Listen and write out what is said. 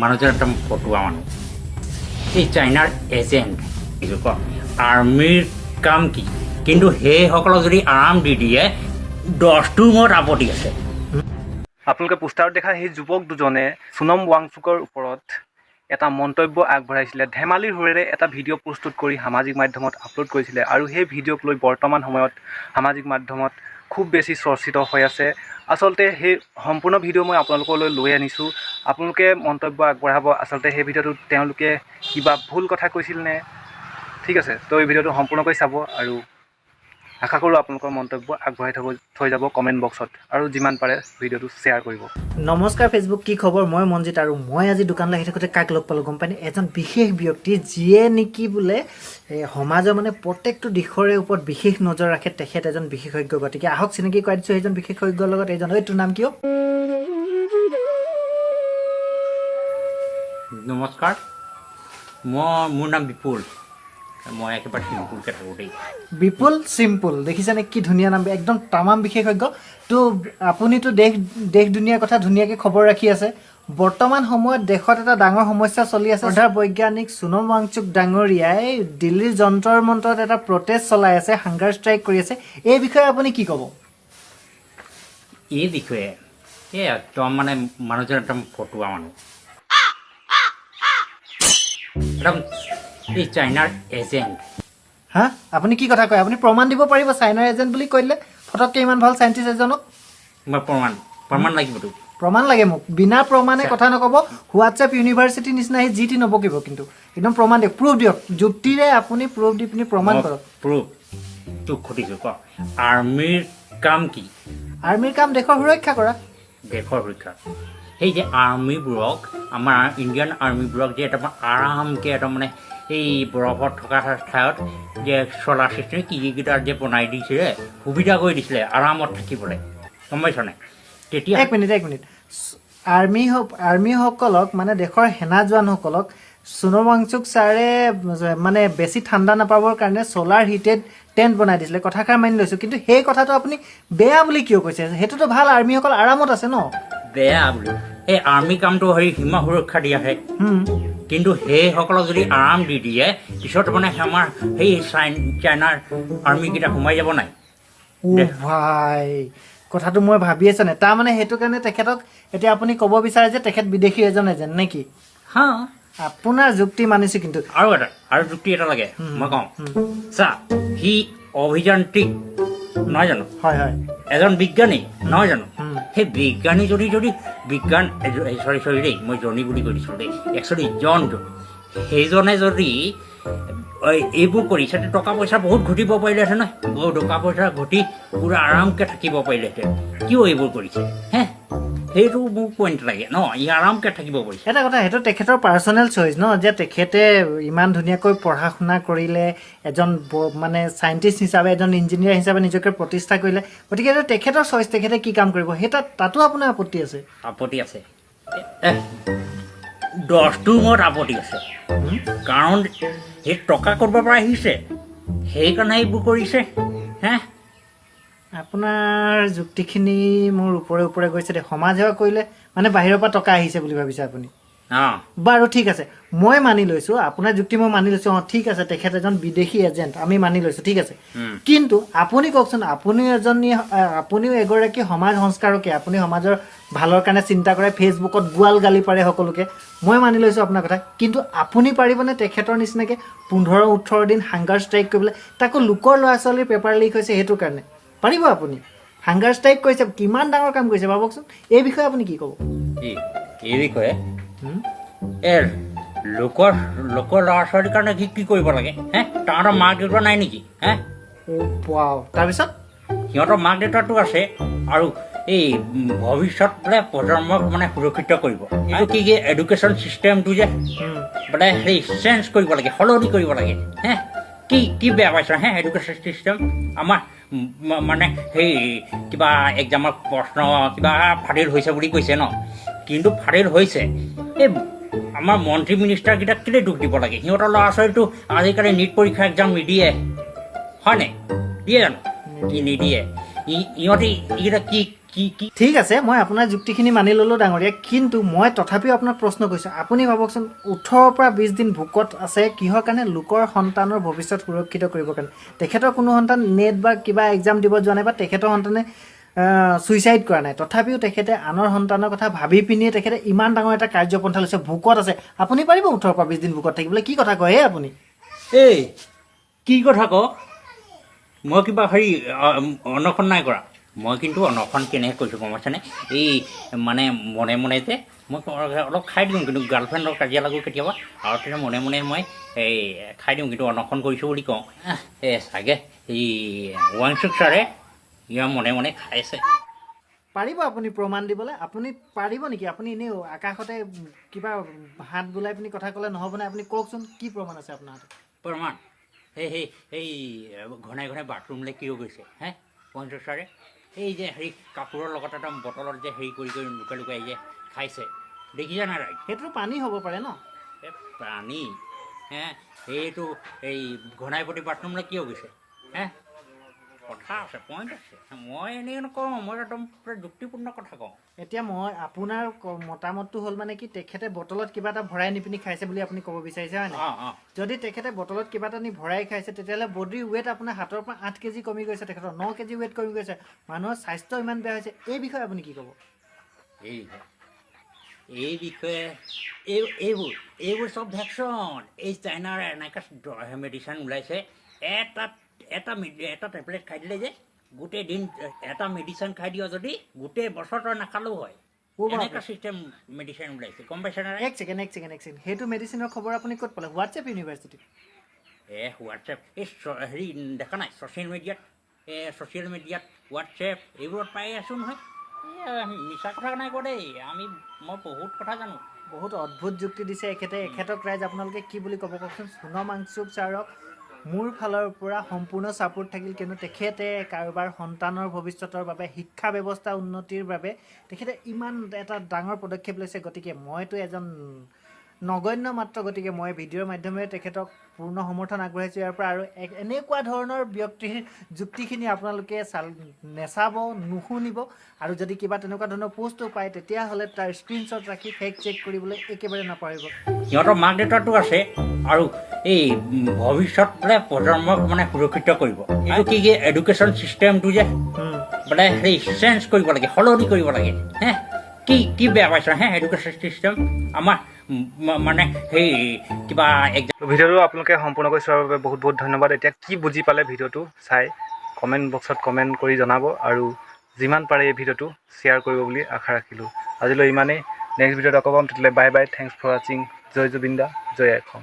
মানুহজন একদম ফটুৱা মানুহ এই চাইনাৰ এজেণ্ট আৰ্মিৰ কাম কি কিন্তু সেইসকলক যদি আৰাম দি দিয়ে 10টোৰ মূৰত আপত্তি আছে। আপোনালোকে পোষ্টাৰত দেখা সেই যুৱক দুজনে সোনম ৱাংচুকৰ ওপৰত এটা মন্তব্য আগবঢ়াইছিলে। ধেমালিৰ সুৰেৰে এটা ভিডিঅ' প্ৰস্তুত কৰি সামাজিক মাধ্যমত আপলোড কৰিছিলে আৰু সেই ভিডিঅ'ক লৈ বৰ্তমান সময়ত সামাজিক মাধ্যমত খুব বেছি চৰ্চিত হৈ আছে। আচলতে সেই সম্পূৰ্ণ ভিডিঅ' মই আপোনালোকলৈ লৈ আনিছোঁ, আপোনালোকে মন্তব্য আগবঢ়াব আচলতে সেই ভিডিঅ'টোত তেওঁলোকে কিবা ভুল কথা কৈছিল নে। ঠিক আছে, তো এই ভিডিঅ'টো সম্পূৰ্ণকৈ চাব আৰু আশা কৰোঁ আপোনালোকৰ মন্তব্য আগবঢ়াই থৈ যাব কমেণ্ট বক্সত আৰু যিমান পাৰে ভিডিঅ'টো শ্বেয়াৰ কৰিব। নমস্কাৰ ফেচবুক, কি খবৰ? মই মনজিত আৰু মই আজি দোকানলৈ আহি থাকোঁতে কাক লগ পালোঁ গম পাইনে? এজন বিশেষ ব্যক্তি যিয়ে নেকি বোলে সমাজৰ মানে প্ৰত্যেকটো দিশৰে ওপৰত বিশেষ নজৰ ৰাখে। তেখেত এজন বিশেষজ্ঞ, গতিকে আহক চিনাকি কৰাই দিছোঁ সেইজন বিশেষজ্ঞৰ লগত। এইজন তোৰ নাম কিয়? নমস্কাৰ, মোৰ নাম বিপুল। মই একেবাৰে চিম্পুলকৈ থাকোঁ দেই। বিপুল চিম্পুল, দেখিছেনে কি ধুনীয়া নাম, একদম তামাম বিশেষজ্ঞ। তো আপুনিতো দেশ দুনীয়াৰ কথা ধুনীয়াকৈ খবৰ ৰাখি আছে। বৰ্তমান সময়ত দেশত এটা ডাঙৰ সমস্যা চলি আছে। শ্ৰদ্ধাৰ বৈজ্ঞানিক সোনম ৱাংচুক ডাঙৰীয়াই দিল্লীৰ যন্তৰ মন্তৰত এটা প্ৰটেষ্ট চলাই আছে, হাংগাৰ ষ্ট্ৰাইক কৰি আছে। এই বিষয়ে আপুনি কি ক'ব? এই বিষয়ে একদম মানে মানুহজন একদম ফটুৱা মানুহ একদম এই চাইনাৰ এজেণ্ট। হা, আপুনি কি কথা কয়? আপুনি প্ৰমাণ দিব পাৰিব চাইনাৰ এজেণ্ট বুলি কৈ দিলে ফটককৈ ইমান ভাল চাইণ্টিষ্ট এজনক? মই প্ৰমাণ লাগিবতো। প্ৰমাণ লাগে মোক, বিনা প্ৰমাণে কথা নক'ব। হোৱাটছএপ ইউনিভাৰ্চিটিৰ নিচিনা সি যি টি নবকিব, কিন্তু একদম প্ৰমাণ দিয়ক, প্ৰুফ দিয়ক, যুক্তিৰে আপুনি প্ৰুফ দি পিনি প্ৰমাণ কৰক। প্ৰুফ তোক সুধিছোঁ, ক আৰ্মিৰ কাম কি? আৰ্মিৰ কাম দেশৰ সুৰক্ষা কৰা। দেশৰ সুৰক্ষা। সেই যে আৰ্মিবোৰক, আমাৰ ইণ্ডিয়ান আৰ্মিবোৰক যে এটা আৰামকৈ এটা মানে এই বৰফত থকা ঠাইত যে চলাৰ চিষ্টেম কিকেইটাৰ যে বনাই দিছিলে, সুবিধা কৰি দিছিলে আৰামত থাকিবলৈ, গম পাইছনে? তেতিয়া এক মিনিট আৰ্মিসকলক মানে দেশৰ সেনা জোৱানসকলক সোনম ৱাংচুক ছাৰে মানে বেছি ঠাণ্ডা নাপাবৰ কাৰণে চ'লাৰ হিটেড টেণ্ট বনাই দিছিলে। কথাষাৰ মানি লৈছোঁ, কিন্তু সেই কথাটো আপুনি বেয়া বুলি কিয় কৈছে? সেইটোতো ভাল, আৰ্মিসকল আৰামত আছে ন। বেয়া বুলি এই আৰ্মি কামটো সীমা সুৰক্ষা দিয়াহে, কিন্তু সেইসকলক যদি আৰাম দি দিয়ে পিছত মানে আমাৰ সেই চাইনাৰ আৰ্মিকেইটা সোমাই যাব নাই। ভাই কথাটো মই ভাবি আছোঁ নে? তাৰমানে সেইটো কাৰণে তেখেতক এতিয়া আপুনি ক'ব বিচাৰে যে তেখেত বিদেশী এজন এজেণ্ট নে কি? হা, আপোনাৰ যুক্তি মানিছোঁ, কিন্তু আৰু যুক্তি এটা লাগে। মই কওঁ চা, সি অভিযান্ত্ৰিক নহয় জানো? হয় হয়, এজন বিজ্ঞানী নহয় জানো? সেই বিজ্ঞানী যদি বিজ্ঞান চৰি দেই, মই জনী বুলি কৈ দিছোঁ দেই, একচুৱেলি জনটো সেইজনে যদি এইবোৰ কৰিছে টকা পইচা বহুত ঘটিব পাৰিলেহেঁতেন নহয়, বহুত টকা পইচা ঘটি পূৰা আৰামকৈ থাকিব পাৰিলেহেঁতেন। কিয় এইবোৰ কৰিছে হে? সেইটো মোক পইণ্ট লাগে ন, ই আৰামকৈ থাকিব পাৰিছে। এটা কথা, সেইটো তেখেতৰ পাৰ্চনেল চইচ ন, যে তেখেতে ইমান ধুনীয়াকৈ পঢ়া শুনা কৰিলে, এজন মানে চাইণ্টিষ্ট হিচাপে, এজন ইঞ্জিনিয়াৰ হিচাপে নিজকে প্ৰতিষ্ঠা কৰিলে, গতিকে এইটো তেখেতৰ চইচ, তেখেতে কি কাম কৰিব সেই তাতো আপোনাৰ আপত্তি আছে? আপত্তি আছে, 10টোৰ মূৰত আপত্তি আছে। কাৰণ সেই টকা কৰিব পৰা আহিছে, সেইকাৰণে এইবোৰ কৰিছে হে। আপোনাৰ যুক্তিখিনি মোৰ ওপৰে গৈছে দেই। সমাজ সেৱা কৰিলে মানে বাহিৰৰ পৰা টকা আহিছে বুলি ভাবিছে আপুনি? বাৰু ঠিক আছে, মই মানি লৈছোঁ আপোনাৰ যুক্তি, মই মানি লৈছোঁ। ঠিক আছে, তেখেত এজন বিদেশী এজেণ্ট, আমি মানি লৈছোঁ, ঠিক আছে। কিন্তু আপুনি কওকচোন, আপুনিও এগৰাকী সমাজ সংস্কাৰকে, আপুনি সমাজৰ ভালৰ কাৰণে চিন্তা কৰে, ফেচবুকত গোৱাল গালি পাৰে সকলোকে, মই মানি লৈছোঁ আপোনাৰ কথা। কিন্তু আপুনি পাৰিবনে তেখেতৰ নিচিনাকৈ 15-18 দিন হাংগাৰ ষ্ট্ৰাইক কৰিবলৈ, তাকো লোকৰ ল'ৰা ছোৱালীৰ পেপাৰ লিক হৈছে সেইটোৰ কাৰণে? পাৰিব আপুনি? হাংগাৰ ষ্ট্ৰাইক কৰিছে, কিমান ডাঙৰ কাম কৰিছে ভাবকচোন। এই বিষয়ে আপুনি কি ক'ব? এই বিষয়ে লোকৰ ল'ৰা ছোৱালীৰ কাৰণে কি কৰিব লাগে হে? তাহাঁতৰ মাক দেউতা নাই নেকি হে? তাৰপিছত সিহঁতৰ মাক দেউতাটো আছে, আৰু এই ভৱিষ্যত বোলে প্ৰজন্মক মানে সুৰক্ষিত কৰিব। এইটো কি এডুকেশ্যন চিষ্টেমটো যে বোলে সেই চেঞ্জ কৰিব লাগে, সলনি কৰিব লাগে হে। কি বেয়া পাইছ হে এডুকেশ্যন চিষ্টেম? আমাৰ মানে সেই কিবা এক্সামৰ প্ৰশ্ন কিবা ফাদিল হৈছে বুলি কৈছে ন, কিন্তু ফাদিল হৈছে এই আমাৰ মন্ত্ৰী মিনিষ্টাৰকেইটাক কেলৈ দুখ দিব লাগে? সিহঁতৰ ল'ৰা ছোৱালীটো আজিকালি নীট পৰীক্ষা এক্সাম নিদিয়ে হয়নে? দিয়ে জানো? নিদিয়ে। ইহঁতে এইকেইটা কি কি ঠিক আছে, মই আপোনাৰ যুক্তিখিনি মানি ল'লোঁ ডাঙৰীয়া, কিন্তু মই তথাপিও আপোনাক প্ৰশ্ন কৰিছোঁ। আপুনি ভাবকচোন 18 পৰা 20 দিন ভোকত আছে কিহৰ কাৰণে? লোকৰ সন্তানৰ ভৱিষ্যত সুৰক্ষিত কৰিবৰ কাৰণে। তেখেতৰ কোনো সন্তান নেট বা কিবা এক্সাম দিব যোৱা নাই বা তেখেতৰ সন্তানে ছুইচাইড কৰা নাই, তথাপিও তেখেতে আনৰ সন্তানৰ কথা ভাবি পিনিয়ে তেখেতে ইমান ডাঙৰ এটা কাৰ্যপন্থা লৈছে, ভোকত আছে। আপুনি পাৰিব 18 পৰা 20 দিন ভোকত থাকিবলৈ? কি কথা কয় আপুনি? এই কি কথা ক? মই কিবা হেৰি অনশন নাই কৰা। মই কিন্তু অনশন কেনেকৈ কৰিছোঁ গম পাইছেনে? এই মানে মনে মনে যে মই অলপ খাই দিওঁ, কিন্তু গাৰ্লফ্ৰেণ্ডৰ কাজিয়া লাগোঁ কেতিয়াবা, আৰু তেতিয়া মনে মনে মই এই খাই দিওঁ, কিন্তু অনশন কৰিছোঁ বুলি কওঁ। এই চাগে এই ৱাংচুক ছাৰে ইয়াৰ মনে মনে খাইছে। পাৰিব আপুনি প্ৰমাণ দিবলৈ? আপুনি পাৰিব নেকি? আপুনি এনেই আকাশতে কিবা হাত বোলাই পিনি কথা ক'লে নহ'বনে? আপুনি কওকচোন কি প্ৰমাণ আছে আপোনাৰ হাতত? প্ৰমাণ এই ঘনাই ঘনাই বাথৰুমলৈ কিয় গৈছে হে ৱাংচুক ছাৰে? এই যে হেৰি কাপোৰৰ লগত এটা বটলত যে হেৰি কৰি কৰি লুকাই লুকাই যে খাইছে, দেখিছা নাই? সেইটো পানী হ'ব পাৰে ন? এই পানী হে? এইটো এই ঘনাই প্ৰতি বাথৰুমলৈ কিয় গৈছে হে? কথা আছে, পইণ্ট আছে। মই এনেই নকওঁ, মই একদম পুৰা যুক্তিপূৰ্ণ কথা কওঁ। এতিয়া মই আপোনাৰ মতামতটো হ'ল মানে কি, তেখেতে বটলত কিবা এটা ভৰাই নি পিনি খাইছে বুলি আপুনি ক'ব বিচাৰিছে, হয় নাই? যদি তেখেতে বটলত কিবা এটা নি ভৰাই খাইছে, তেতিয়াহ'লে বডিৰ ৱেইট আপোনাৰ 7 পৰা 8 কেজি কমি গৈছে, তেখেতৰ 9 কেজি ৱেইট কমি গৈছে, মানুহৰ স্বাস্থ্য ইমান বেয়া হৈছে। এই বিষয়ে আপুনি কি ক'ব? এই বিষয়ে এইবোৰ চব ভেকচন। এই চাইনাৰ এনেকৈ মেডিচিন ওলাইছে, এটা টেবলেট খাই দিলে যে গোটেই দিন এটা মেডিচিন খাই দিয় যদি গোটেই বছৰ তই নাখালেও হয়, এনেকুৱা চিষ্টেম মেডিচিন ওলাইছে, গম পাইছে নাই? এক ছেকেণ্ড সেইটো মেডিচিনৰ খবৰ আপুনি ক'ত পালে? WhatsApp university? হোৱাটছএপ এই হেৰি দেখা নাই ছ'চিয়েল মিডিয়াত হোৱাটছএপ এইবোৰত পাই আছোঁ নহয়। মিছা কথা নাই কোৱা দেই, মই বহুত কথা জানো। বহুত অদ্ভুত যুক্তি দিছে এখেতক ৰাইজ আপোনালোকে কি বুলি ক'ব কওকচোন? সোণম ৱাংচুক ছাৰক মোৰ ফালৰ পৰা সম্পূৰ্ণ ছাপোৰ্ট থাকিল, কিন্তু তেখেতে কাৰোবাৰ সন্তানৰ ভৱিষ্যতৰ বাবে, শিক্ষা ব্যৱস্থা উন্নতিৰ বাবে তেখেতে ইমান এটা ডাঙৰ পদক্ষেপ লৈছে। গতিকে মইতো এজন নগণ্য মাত্ৰ, গতিকে মই ভিডিঅ'ৰ মাধ্যমেৰে তেখেতক পূৰ্ণ সমৰ্থন আগবঢ়াইছোঁ ইয়াৰ পৰা। আৰু এনেকুৱা ধৰণৰ ব্যক্তিৰ যুক্তিখিনি আপোনালোকে নেচাব, নুশুনিব, আৰু যদি কিবা তেনেকুৱা ধৰণৰ পোষ্টো পায় তেতিয়াহ'লে তাৰ স্ক্ৰীনশ্বট ৰাখি ফেক্ট চেক কৰিবলৈ একেবাৰে নাপাহৰিব। সিহঁতৰ মাক দেউতাকটো আছে, আৰু এই ভৱিষ্যত বোলে প্ৰজন্মক মানে সুৰক্ষিত কৰিব। এইটো কি এডুকেশ্যন চিষ্টেমটো যে বোলে হেৰি চেঞ্জ কৰিব লাগে, সলনি কৰিব লাগে হে? কি বেয়া পাইছ হে এডুকেশ্যন চিষ্টেম আমাৰ মানে সেই কিবা ভিডিঅ'টো আপোনালোকে সম্পূৰ্ণকৈ চোৱাৰ বাবে বহুত বহুত ধন্যবাদ। এতিয়া কি বুজি পালে ভিডিঅ'টো চাই কমেণ্ট বক্সত কমেণ্ট কৰি জনাব, আৰু যিমান পাৰে এই ভিডিঅ'টো শ্বেয়াৰ কৰিব বুলি আশা ৰাখিলোঁ। আজিলৈ ইমানেই। নেক্সট ভিডিঅ'ত আকৌ পাম, তেতিয়াহ'লে বাই বাই, থেংকছ ফৰ ৱাচিং। জয় জুবিন দা, জয় অসম।